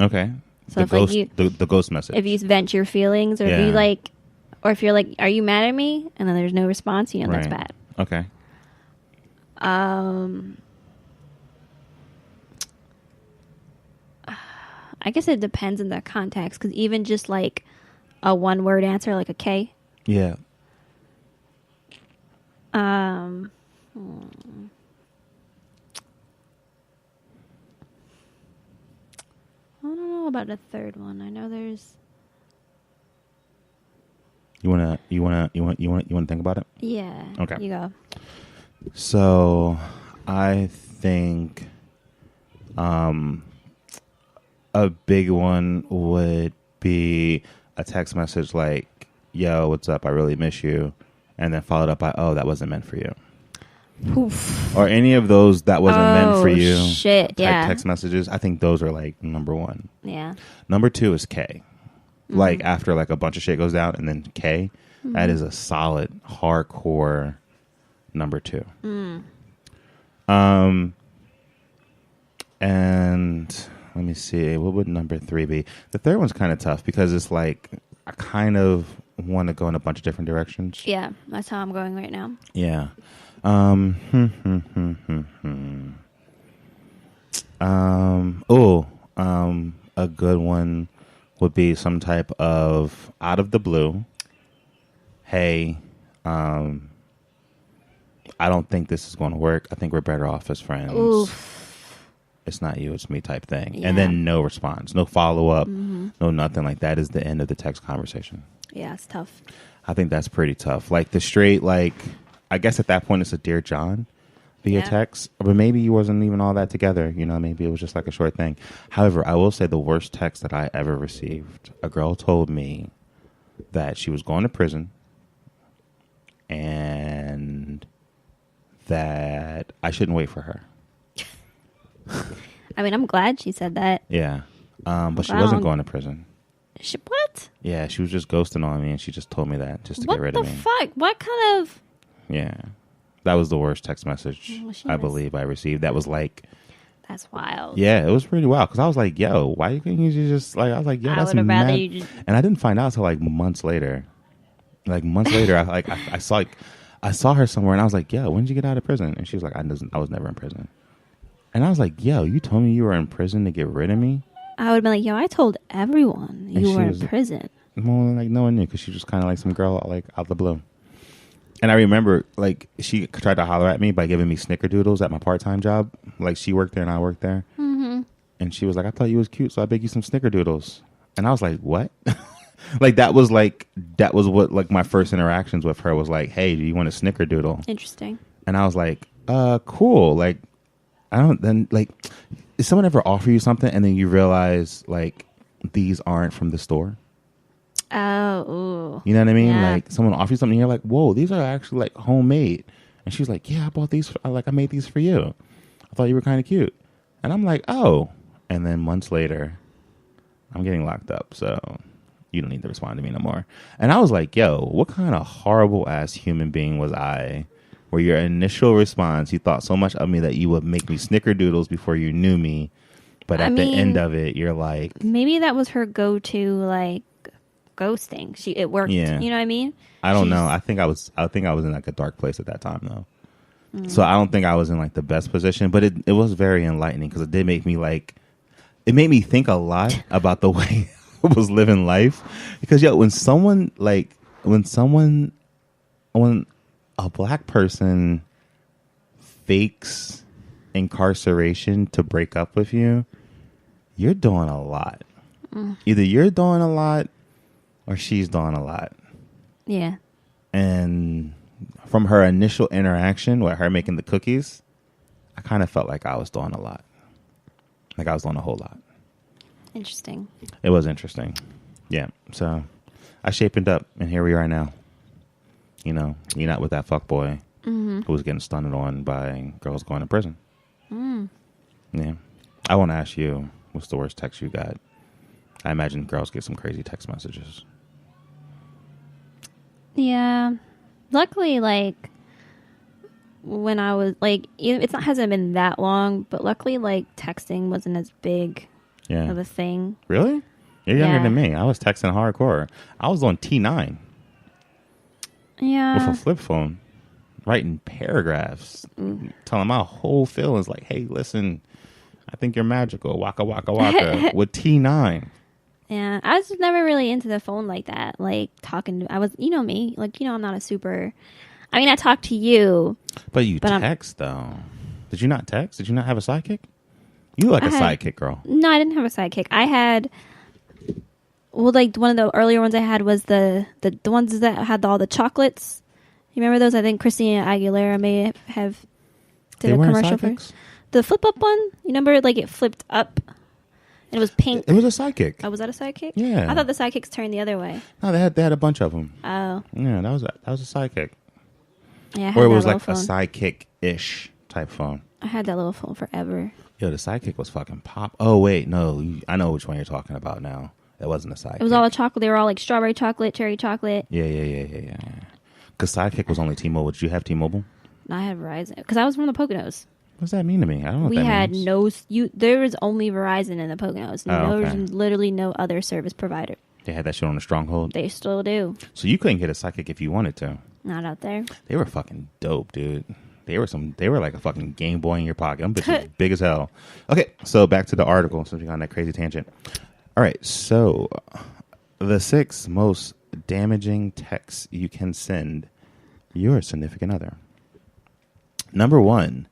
Okay. So if ghost, like the ghost message. If you vent your feelings, or if you like, or if you're like, "Are you mad at me?" and then there's no response, you know, that's bad. Okay. I guess it depends on the context, because even just like a 1-word answer, like a K. Yeah. I don't know about a third one. I know there's. You wanna think about it? Yeah. Okay. You go. So, I think, a big one would be a text message like, "Yo, what's up? I really miss you," and then followed up by, "Oh, that wasn't meant for you." Oof. Or any of those "that wasn't meant for you" shit, type text messages. I think those are like number 1. Yeah. Number 2 is K. Like after like a bunch of shit goes down and then K, that is a solid hardcore number 2. And let me see, what would number 3 be? The third one's kind of tough because it's like I kind of want to go in a bunch of different directions. Yeah, that's how I'm going right now. Yeah. A good one would be some type of out of the blue. Hey, I don't think this is going to work. I think we're better off as friends. Oof. It's not you, it's me type thing. Yeah. And then no response, no follow up, no nothing. Like that is the end of the text conversation. Yeah, it's tough. I think that's pretty tough. Like the straight, like, I guess at that point it's a Dear John. via text, but maybe you wasn't even all that together. You know, maybe it was just like a short thing. However, I will say the worst text that I ever received. A girl told me that she was going to prison and that I shouldn't wait for her. I mean, I'm glad she said that. Yeah. But she wasn't going to prison. What? Yeah, she was just ghosting on me, and she just told me that just to get rid of me. What the fuck? What kind of... Yeah. That was the worst text message I believe I received. That was like... That's wild. Yeah, it was pretty wild, because I was like, yo, why you can't you just... Like, I was like, yo, that's mad. Rather you just... And I didn't find out until like months later. Like, months later, I saw her somewhere, and I was like, yo, when did you get out of prison? And she was like, I was never in prison. And I was like, yo, you told me you were in prison to get rid of me? I would have been like, yo, I told everyone you were in prison. Well, like, no one knew, because she was just kind of like some girl, like, out the blue. And I remember, like, she tried to holler at me by giving me snickerdoodles at my part-time job. Like, she worked there and I worked there. Mm-hmm. And she was like, I thought you was cute, so I bake you some snickerdoodles. And I was like, what? Like, that was what, like, my first interactions with her was like, hey, do you want a snickerdoodle? Interesting. And I was like, cool. Like, does someone ever offer you something and then you realize, like, these aren't from the store? Oh, ooh. You know what I mean? Yeah. Like, someone offers you something and you're like, whoa, these are actually, like, homemade. And she was like, yeah, I bought these. I made these for you. I thought you were kind of cute. And I'm like, oh. And then months later, I'm getting locked up, so you don't need to respond to me no more. And I was like, yo, what kind of horrible ass human being was I, where your initial response, you thought so much of me that you would make me snickerdoodles before you knew me, but at the end of it, you're like... Maybe that was her go-to, like, ghosting. It worked. Yeah. You know what I mean? I don't know. I think I was in like a dark place at that time, though. So I don't think I was in like the best position, but it was very enlightening, because it did make me like... It made me think a lot about the way I was living life. Because, when a black person fakes incarceration to break up with you, you're doing a lot. Either you're doing a lot or she's doing a lot. Yeah. And from her initial interaction with her making the cookies, I kind of felt like I was doing a lot. Like I was doing a whole lot. Interesting. It was interesting. Yeah. So I shaped up, and here we are now. You know, you're not with that fuckboy who was getting stunted on by girls going to prison. Yeah. I want to ask you, what's the worst text you got? I imagine girls get some crazy text messages. Yeah. Luckily, like, when I was, like, hasn't been that long, but luckily, like, texting wasn't as big of a thing. Really? You're younger than me. I was texting hardcore. I was on T9. Yeah. With a flip phone. Writing paragraphs. Telling my whole feelings, like, hey, listen, I think you're magical. Waka, waka, waka. With T9. Yeah. I was just never really into the phone like that. Like, talking. I was, you know me. Like, I'm not a super... I mean, I talk to you. But you text, though. Did you not text? Did you not have a sidekick? You look like a sidekick girl. No, I didn't have a sidekick. I had... Well, like, one of the earlier ones I had was the ones that had all the chocolates. You remember those? I think Christina Aguilera may have did a commercial for the flip up one. You remember, like, it flipped up and it was pink. It was a sidekick. Oh, was that a sidekick? Yeah. I thought the sidekicks turned the other way. No, they had a bunch of them. Oh. Yeah, that was a sidekick. Yeah, or it was like phone. A sidekick-ish type phone. I had that little phone forever. Yo, the sidekick was fucking pop. Oh wait, no, I know which one you're talking about now. That wasn't a sidekick. It was all the chocolate. They were all like strawberry chocolate, cherry chocolate. Yeah. Because Sidekick was only T-Mobile. Did you have T-Mobile? No, I had Verizon. Because I was from the Poconos. What does that mean to me? I don't know what that means. There was only Verizon in the Poconos. There was literally no other service provider. They had that shit on the Stronghold? They still do. So you couldn't get a Sidekick if you wanted to? Not out there. They were fucking dope, dude. They were like a fucking Game Boy in your pocket. Them bitches big as hell. Okay, so back to the article since we got on that crazy tangent. All right, so the 6 most damaging texts you can send your significant other. Number 1,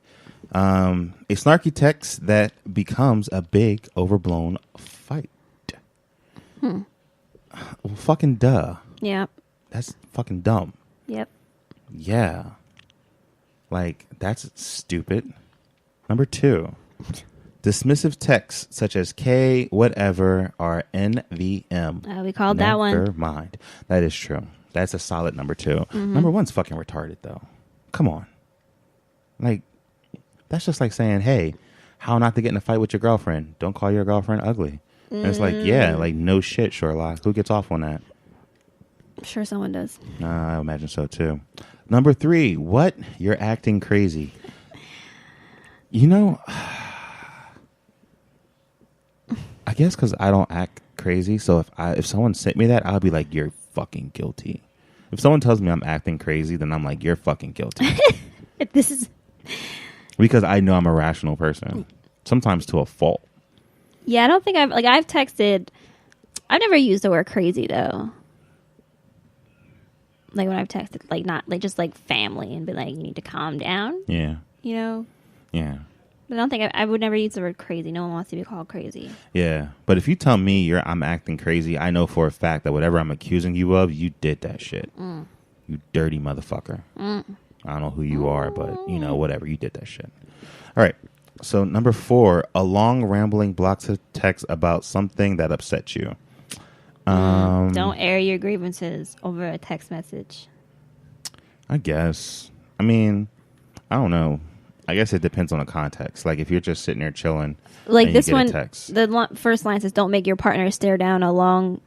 a snarky text that becomes a big overblown fight. Well, fucking duh. Yeah. That's fucking dumb. Yep. Yeah. Like, that's stupid. Number 2, dismissive texts such as K, whatever, or NVM. We called that one. Never mind. That is true. That's a solid number 2. Number 1's fucking retarded, though. Come on. Like, that's just like saying, hey, how not to get in a fight with your girlfriend? Don't call your girlfriend ugly. And it's like, yeah, like, no shit, Sherlock. Who gets off on that? I'm sure someone does. I imagine so, too. Number 3, what? You're acting crazy. You know, I guess because I don't act crazy. So if someone sent me that, I'll be like, you're fucking guilty. If someone tells me I'm acting crazy, then I'm like, you're fucking guilty. This is because I know I'm a rational person, sometimes to a fault. Yeah, I don't think I've texted. I've never used the word crazy though. Like when I've texted, like not like just like family and be like, you need to calm down. Yeah. You know. Yeah. But I don't think I would never use the word crazy. No one wants to be called crazy. Yeah, but if you tell me I'm acting crazy, I know for a fact that whatever I'm accusing you of, you did that shit. You dirty motherfucker. I don't know who you are, but you know, whatever, you did that shit. All right. So number 4, a long rambling block of text about something that upset you. Don't air your grievances over a text message. I guess. I mean, I don't know. I guess it depends on the context. Like if you're just sitting there chilling, like and this you get one, a text. the first line says, "Don't make your partner stare down a long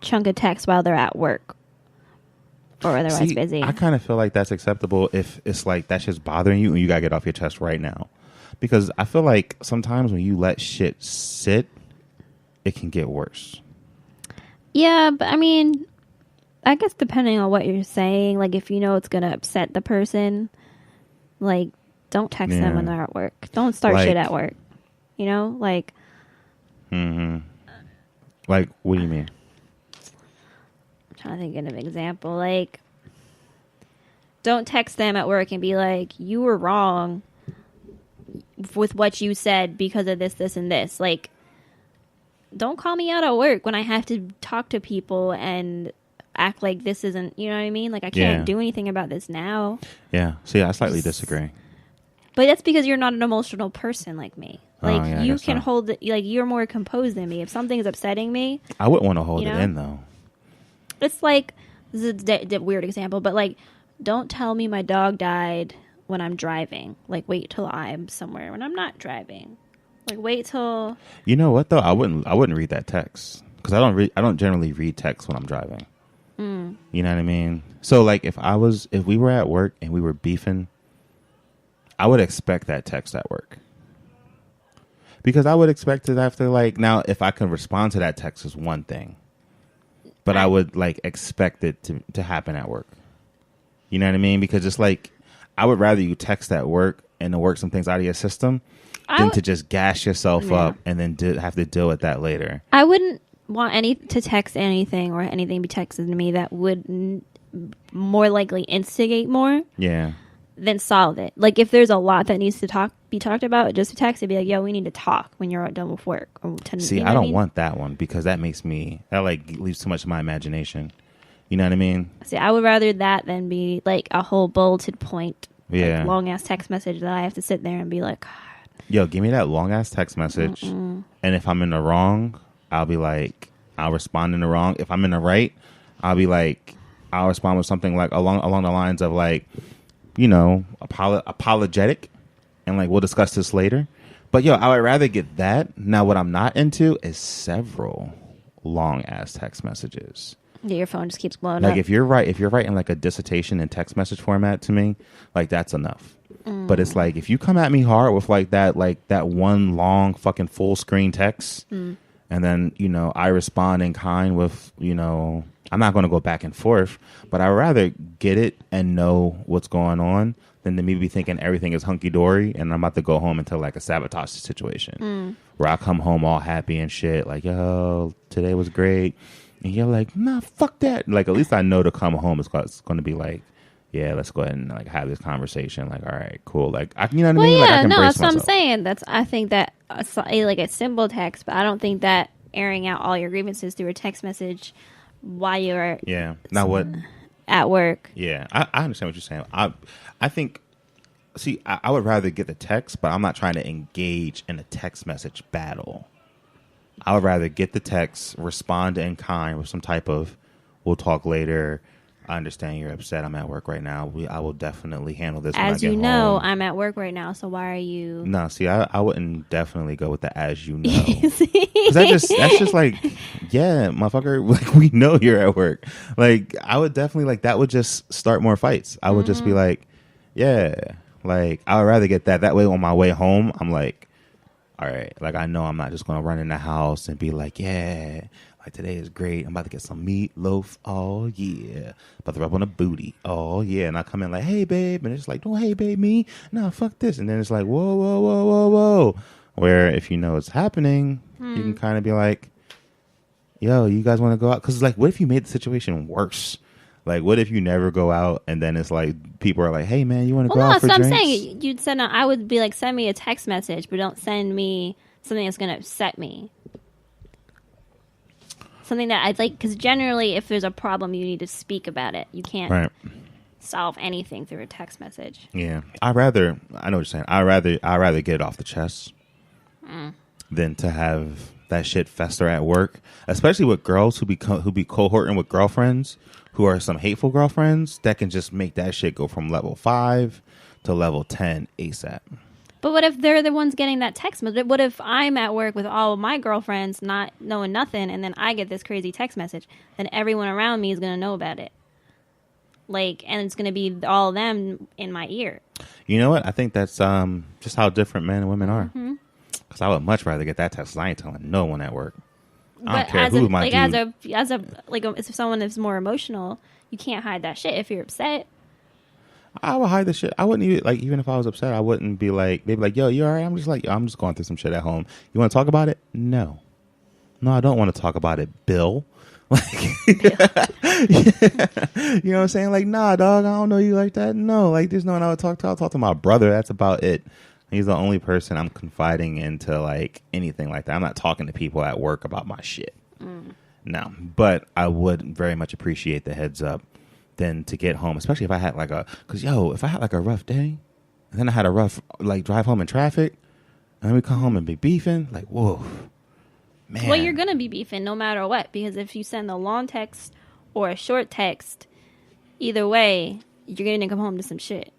chunk of text while they're at work or otherwise busy." I kind of feel like that's acceptable if it's like that's just bothering you and you gotta get off your chest right now. Because I feel like sometimes when you let shit sit, it can get worse. Yeah, but I mean, I guess depending on what you're saying, like if you know it's gonna upset the person, like don't text them when they're at work. Don't start shit at work. You know, like. Like, what do you mean? I'm trying to think of an example. Like, don't text them at work and be like, "You were wrong with what you said because of this, this, and this." Like, don't call me out at work when I have to talk to people and act like this isn't, you know what I mean? Like, I can't do anything about this now. Yeah. See, I slightly disagree. But that's because you're not an emotional person like me. Like, you can hold it, like, you're more composed than me. If something's upsetting me, I wouldn't want to hold it in, though. It's like, this is a weird example, but like, don't tell me my dog died when I'm driving. Like, wait till I'm somewhere when I'm not driving. Like, wait till. You know what though? I wouldn't read that text because I don't generally read text when I'm driving. You know what I mean? So like, if we were at work and we were beefing, I would expect that text at work because I would expect it after like now. If I can respond to that text is one thing, but I would like expect it to happen at work. You know what I mean? Because it's like I would rather you text at work and to work some things out of your system than to just gas yourself up and then have to deal with that later. I wouldn't want to text anything or anything be texted to me that would more likely instigate more than solve it. Like if there's a lot that needs to be talked about, just text and be like, "Yo, we need to talk when you're done with work." See, I don't want that one because that like leaves too much to my imagination. You know what I mean? See, I would rather that than be like a whole bulleted point, like, long ass text message that I have to sit there and be like, God. Yo, give me that long ass text message, and if I'm in the wrong, I'll be like, I'll respond in the wrong. If I'm in the right, I'll be like, I'll respond with something like along the lines of like, you know, apologetic, and like we'll discuss this later. But yo, I would rather get that. Now, what I'm not into is several long ass text messages. Yeah, your phone just keeps blowing up. Like if you're writing like a dissertation in text message format to me, like that's enough. But it's like if you come at me hard with like that one long fucking full screen text, and then you know I respond in kind with, you know, I'm not going to go back and forth, but I'd rather get it and know what's going on than to me be thinking everything is hunky dory and I'm about to go home into like a sabotage situation where I come home all happy and shit, like, yo, today was great. And you're like, nah, fuck that. Like, at least I know to come home it's going to be like, yeah, let's go ahead and like have this conversation. Like, all right, cool. Like, you know what I mean? Yeah, like, I can no, brace that's myself. what I'm saying. I think that like a simple text, but I don't think that airing out all your grievances through a text message while you're Now what? At work. Yeah, I understand what you're saying. I think See, I would rather get the text, but I'm not trying to engage in a text message battle. I would rather get the text, respond in kind with some type of, we'll talk later. I understand you're upset. I'm at work right now. I will definitely handle this when I get home. As you know, I'm at work right now, so why are you... No, see, I wouldn't definitely go with the as you know. Because that's just like, yeah, motherfucker, like, we know you're at work. Like, I would definitely, like, that would just start more fights. I would just be like, yeah, like, I would rather get that. That way on my way home, I'm like, all right, like, I know I'm not just going to run in the house and be like, yeah, like, today is great. I'm about to get some meatloaf. Oh, yeah. About to rub on a booty. Oh, yeah. And I come in like, hey, babe. And it's like, don't hey, babe, me. No, fuck this. And then it's like, whoa, whoa, whoa, whoa, whoa. Where if you know it's happening, you can kind of be like, yo, you guys want to go out? Because, like, what if you made the situation worse? Like, what if you never go out and then it's like, people are like, hey, man, you want to go out for drinks? Well, no, so I'm saying, you'd send I would be like, send me a text message, but don't send me something that's going to upset me. Something that I'd like, because generally, if there's a problem, you need to speak about it. You can't solve anything through a text message. Yeah, I know what you're saying. I rather get it off the chest than to have that shit fester at work, especially with girls who be cohorting with girlfriends who are some hateful girlfriends that can just make that shit go from level 5 to level 10 ASAP. But what if they're the ones getting that text message? What if I'm at work with all of my girlfriends not knowing nothing, and then I get this crazy text message? Then everyone around me is going to know about it. Like, and it's going to be all of them in my ear. You know what? I think that's just how different men and women are. Because I would much rather get that text. I ain't telling no one at work. I don't care who my dude. If someone is more emotional, you can't hide that shit if you're upset. I would hide the shit. I wouldn't even, like, even if I was upset, I wouldn't be like, they'd be like, yo, you all right? I'm just like, yo, I'm just going through some shit at home. You want to talk about it? No, I don't want to talk about it, Bill. Like, yeah. You know what I'm saying? Like, nah, dog, I don't know you like that. No, like, there's no one I would talk to. I'll talk to my brother. That's about it. He's the only person I'm confiding into, like, anything like that. I'm not talking to people at work about my shit. No, but I would very much appreciate the heads up than to get home, especially if I had if I had like a rough day and then I had a rough, like, drive home in traffic and then we come home and be beefing, like, whoa, man. Well, you're going to be beefing no matter what, because if you send a long text or a short text, either way, you're going to come home to some shit.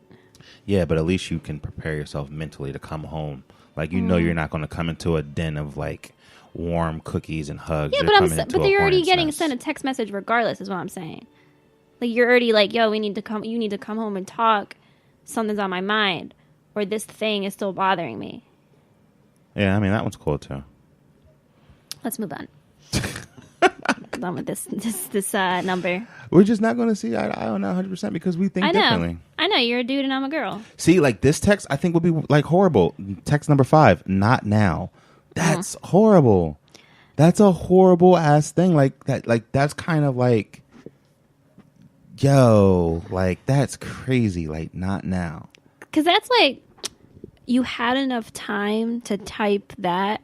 Yeah, but at least you can prepare yourself mentally to come home. Like, you know, you're not going to come into a den of, like, warm cookies and hugs. Yeah, but you're already getting sent a text message regardless, is what I'm saying. Like, you're already like, yo, you need to come home and talk. Something's on my mind. Or this thing is still bothering me. Yeah, I mean, that one's cool, too. Let's move on. Done with this number. We're just not going to see eye to eye on that 100% because we think differently. I know. You're a dude and I'm a girl. See, like, this text, I think, would be, like, horrible. Text number 5, not now. That's horrible. That's a horrible ass thing. Like, that's kind of like, yo, like, that's crazy. Like, not now. Because that's like, you had enough time to type that.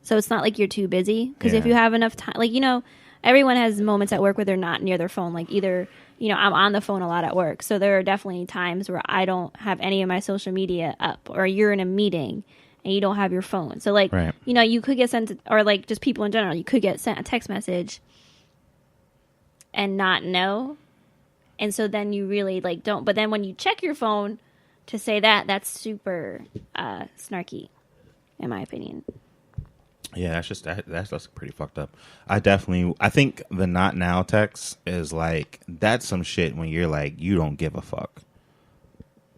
So it's not like you're too busy. Because if you have enough time, like, you know, everyone has moments at work where they're not near their phone. Like, either, you know, I'm on the phone a lot at work. So there are definitely times where I don't have any of my social media up. Or you're in a meeting and you don't have your phone. So, like, you know, you could get sent, or, like, just people in general, you could get sent a text message and not know. And so then you really, like, don't. But then when you check your phone to say that's super snarky, in my opinion. Yeah, that's pretty fucked up. I think the not now text is, like, that's some shit when you're like, you don't give a fuck.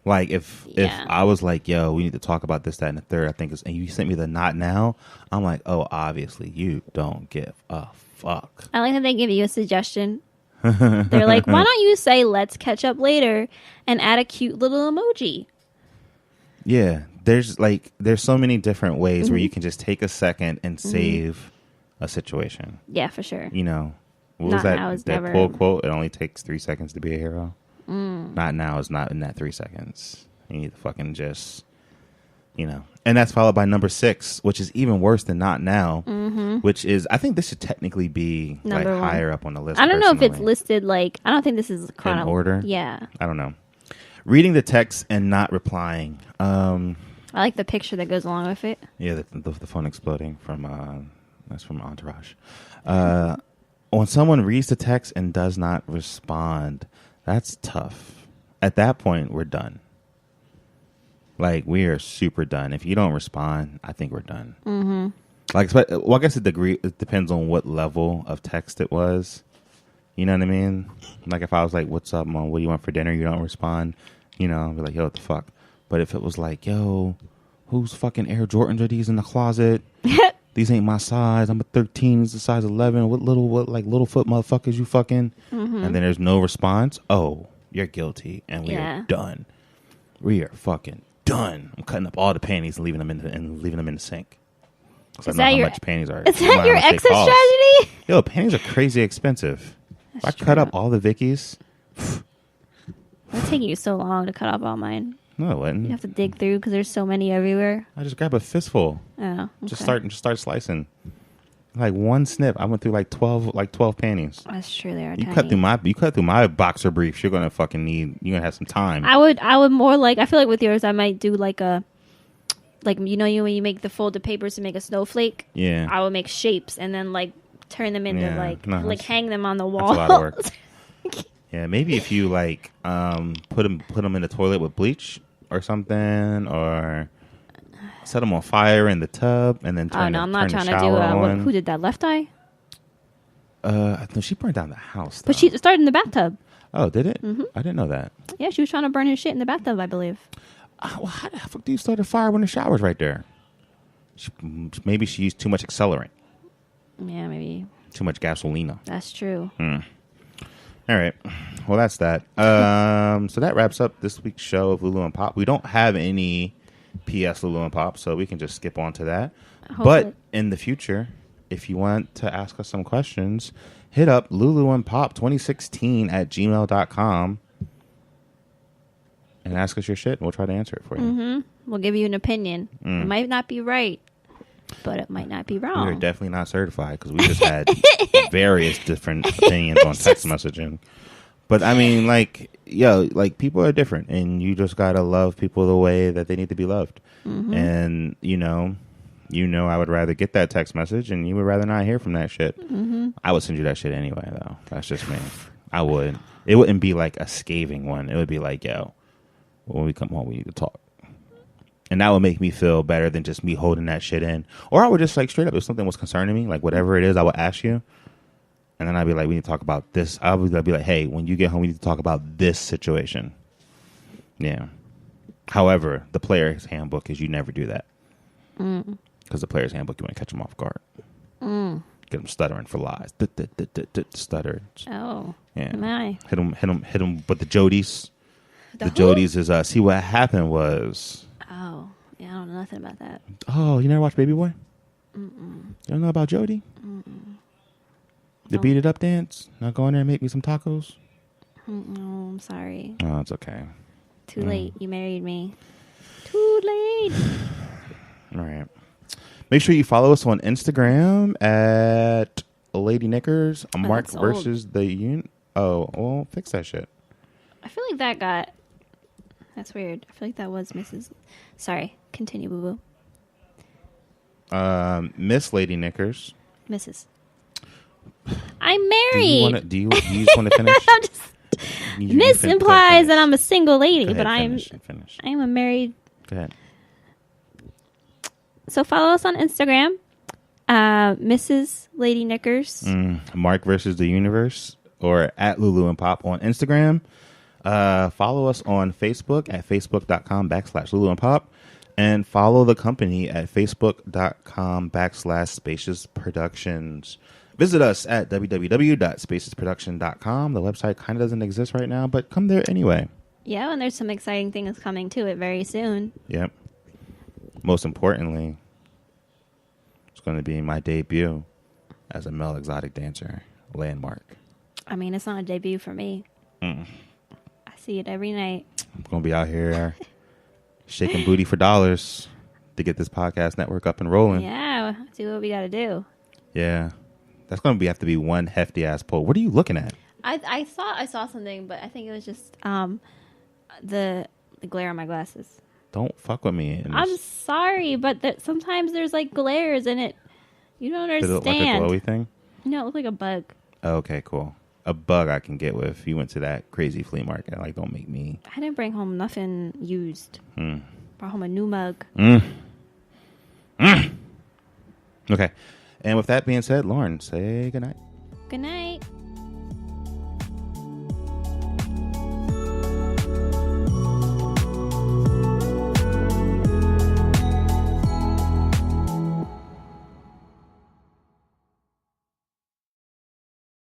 Like, if I was like, yo, we need to talk about this, that, and the third, I think and you sent me the not now, I'm like, oh, obviously you don't give a fuck. I like that they give you a suggestion. They're like, why don't you say let's catch up later and add a cute little emoji? Yeah, there's so many different ways where you can just take a second and save a situation. Yeah, for sure. You know, what was that Deadpool quote? It only takes 3 seconds to be a hero. Not now is not in that 3 seconds. You need to fucking just, you know. And that's followed by number 6, which is even worse than not now, which is, I think this should technically be number higher up on the list. I don't know if it's listed, like, I don't think this is in order. Yeah. I don't know. Reading the text and not replying. I like the picture that goes along with it. Yeah, the phone exploding from that's from Entourage. When someone reads the text and does not respond, that's tough. At that point, we're done. Like, we are super done. If you don't respond, I think we're done. Mm-hmm. Like, well, I guess it depends on what level of text it was. You know what I mean? Like, if I was like, "What's up, Mom? What do you want for dinner?" You don't respond. You know, I'd be like, "Yo, what the fuck?" But if it was like, "Yo, whose fucking Air Jordans are these in the closet? These ain't my size. I'm a 13. It's a size 11. What little foot motherfuckers you fucking?" Mm-hmm. And then there's no response. Oh, you're guilty, and we are done. We are fucking done. I'm cutting up all the panties and leaving them in the sink. Is that how much panties are? Is that your exit strategy? Yo, panties are crazy expensive. If I cut up all the Vickies, it's taking you so long to cut up all mine. No, it wouldn't. You have to dig through because there's so many everywhere. I just grab a fistful. Oh, okay. Just start slicing. Like one snip, I went through like 12 panties. That's true. They are. You cut through my boxer briefs. You're gonna fucking you're gonna have some time. I would more like. I feel like with yours, I might do like a. Like, you know, when you make the folded papers to make a snowflake? Yeah. I would make shapes and then, like, turn them into, hang them on the wall. That's a lot of work. Yeah, maybe if you, like, put them in the toilet with bleach or something, or set them on fire in the tub and then turn I'm not trying to do, who did that, Left Eye? No, she burned down the house, though. But she started in the bathtub. Oh, did it? Mm-hmm. I didn't know that. Yeah, she was trying to burn his shit in the bathtub, I believe. Well, how the fuck do you start a fire when the shower's right there? Maybe she used too much accelerant. Yeah, maybe. Too much gasolina. That's true. All right. Well, that's that. So that wraps up this week's show of Lulu and Pop. We don't have any PS Lulu and Pop, so we can just skip on to that. Hopefully. But in the future, if you want to ask us some questions, hit up Lulu and Pop 2016 at gmail.com. And ask us your shit, and we'll try to answer it for you. Mm-hmm. We'll give you an opinion. It might not be right, but it might not be wrong. We are definitely not certified because we just had various different opinions on text messaging. But I mean, like, people are different, and you just gotta love people the way that they need to be loved. Mm-hmm. And you know, I would rather get that text message, and you would rather not hear from that shit. Mm-hmm. I would send you that shit anyway, though. That's just me. I would. It wouldn't be like a scathing one. It would be like, yo. When we come home, we need to talk. And that would make me feel better than just me holding that shit in. Or I would just, like, straight up, if something was concerning me, like, whatever it is, I would ask you. And then I'd be like, we need to talk about this. I'd be like, hey, when you get home, we need to talk about this situation. Yeah. However, the player's handbook is you never do that. Because the player's handbook, you want to catch them off guard. Get them stuttering for lies. Stutter. Oh. Yeah. My. Hit them with the Jodies. The Jodies is, see what happened was... Oh, yeah, I don't know nothing about that. Oh, you never watched Baby Boy? Mm-mm. You don't know about Jody? Mm-mm. The Beat It Up dance? Now go in there and make me some tacos? No, I'm sorry. Oh, it's okay. Too late. You married me. Too late. All right. Make sure you follow us on Instagram at Lady Knickers. Mark versus the Union. Oh, well, fix that shit. I feel like that got... That's weird. I feel like that was Mrs. Sorry. Continue, boo-boo. Miss Lady Knickers. Mrs. I'm married. Do you just want to finish? I'm just... Miss implies that I'm a single lady, but I am a married... Go ahead. So follow us on Instagram. Mrs. Lady Knickers. Mark versus the Universe. Or at Lulu and Pop on Instagram. Follow us on Facebook at facebook.com/Lulu and Pop, and follow the company at facebook.com/Spacious Productions. Visit us at www.spaciousproduction.com. The website kind of doesn't exist right now, but come there anyway. Yeah, and there's some exciting things coming to it very soon. Yep. Most importantly, it's going to be my debut as a male exotic dancer, Landmark. I mean, it's not a debut for me. I see it every night. I'm going to be out here shaking booty for dollars to get this podcast network up and rolling. Yeah, do what we got to do. Yeah. That's going to have to be one hefty ass pole. What are you looking at? I saw something, but I think it was just the glare on my glasses. Don't fuck with me. I'm sorry, but sometimes there's like glares in it. You don't Did it understand. look like a glowy thing? No, it looked like a bug. Okay, cool. A bug I can get with. You went to that crazy flea market. Like, don't make me. I didn't bring home nothing used. Brought home a new mug. Okay. And with that being said, Lauren, say goodnight. Good night.